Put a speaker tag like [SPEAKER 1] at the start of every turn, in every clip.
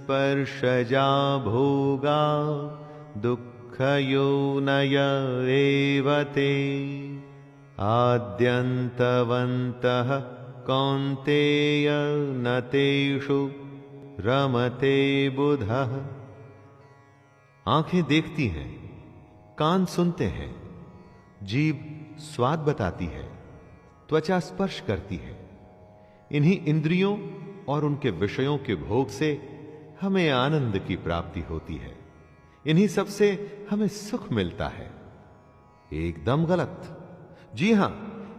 [SPEAKER 1] स्पर्शजा भोगा दुःखयोनय एव ते आद्यन्तवन्तः कौन्तेय न तेषु रमते बुधः। आंखें देखती हैं, कान सुनते हैं, जीभ स्वाद बताती है, त्वचा स्पर्श करती है। इन्हीं इंद्रियों और उनके विषयों के भोग से हमें आनंद की प्राप्ति होती है। इन्हीं सब से हमें सुख मिलता है। एकदम गलत, जी हां,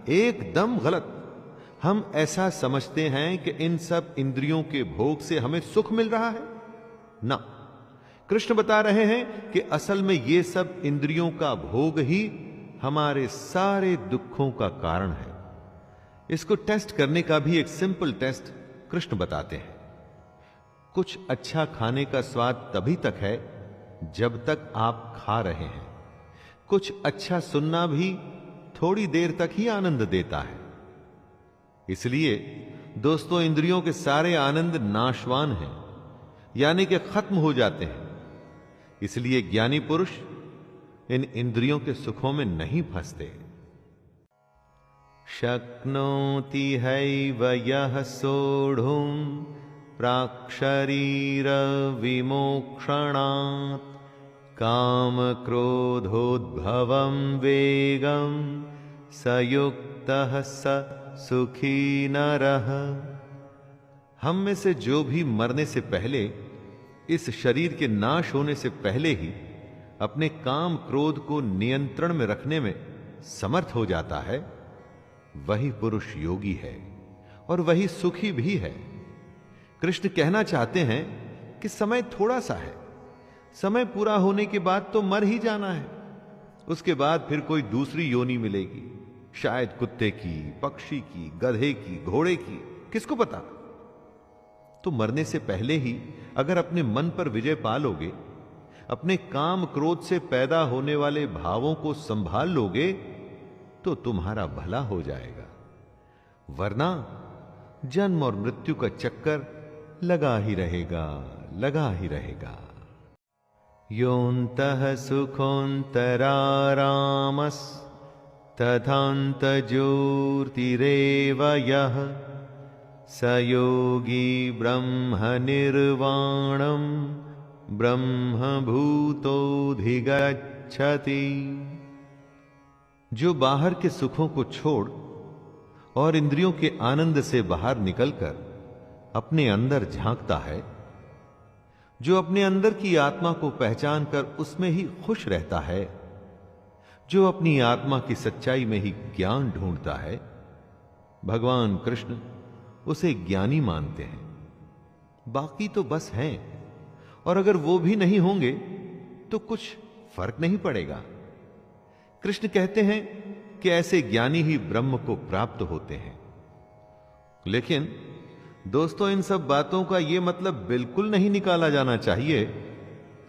[SPEAKER 1] एकदम गलत। हम ऐसा समझते हैं कि इन सब इंद्रियों के भोग से हमें सुख मिल रहा है ना। कृष्ण बता रहे हैं कि असल में ये सब इंद्रियों का भोग ही हमारे सारे दुखों का कारण है। इसको टेस्ट करने का भी एक सिंपल टेस्ट कृष्ण बताते हैं। कुछ अच्छा खाने का स्वाद तभी तक है जब तक आप खा रहे हैं। कुछ अच्छा सुनना भी थोड़ी देर तक ही आनंद देता है। इसलिए दोस्तों, इंद्रियों के सारे आनंद नाशवान हैं, यानी कि खत्म हो जाते हैं। इसलिए ज्ञानी पुरुष इन इंद्रियों के सुखों में नहीं फंसते। शक्नोति हैव यः सोढुं प्राक्शरीर विमोक्षणात् काम क्रोधोद्भवं वेगं सयुक्तः स सुखी नरः। हम में से जो भी मरने से पहले, इस शरीर के नाश होने से पहले ही अपने काम क्रोध को नियंत्रण में रखने में समर्थ हो जाता है, वही पुरुष योगी है और वही सुखी भी है। कृष्ण कहना चाहते हैं कि समय थोड़ा सा है। समय पूरा होने के बाद तो मर ही जाना है। उसके बाद फिर कोई दूसरी योनि मिलेगी, शायद कुत्ते की, पक्षी की, गधे की, घोड़े की, किसको पता। तो मरने से पहले ही अगर अपने मन पर विजय पा लोगे, अपने काम क्रोध से पैदा होने वाले भावों को संभाल लोगे, तो तुम्हारा भला हो जाएगा। वरना जन्म और मृत्यु का चक्कर लगा ही रहेगा, लगा ही रहेगा। योऽन्तः सुखोऽन्तरारामस् तथान्तर्ज्योतिरेव यः स योगी ब्रह्म निर्वाणं ब्रह्मभूतोऽधिगच्छति। जो बाहर के सुखों को छोड़ और इंद्रियों के आनंद से बाहर निकलकर अपने अंदर झांकता है, जो अपने अंदर की आत्मा को पहचान कर उसमें ही खुश रहता है, जो अपनी आत्मा की सच्चाई में ही ज्ञान ढूंढता है, भगवान कृष्ण उसे ज्ञानी मानते हैं। बाकी तो बस हैं, और अगर वो भी नहीं होंगे तो कुछ फर्क नहीं पड़ेगा। कृष्ण कहते हैं कि ऐसे ज्ञानी ही ब्रह्म को प्राप्त होते हैं। लेकिन दोस्तों, इन सब बातों का यह मतलब बिल्कुल नहीं निकाला जाना चाहिए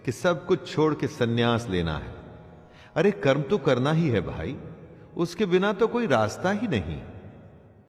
[SPEAKER 1] कि सब कुछ छोड़ के सन्यास लेना है। अरे कर्म तो करना ही है भाई, उसके बिना तो कोई रास्ता ही नहीं।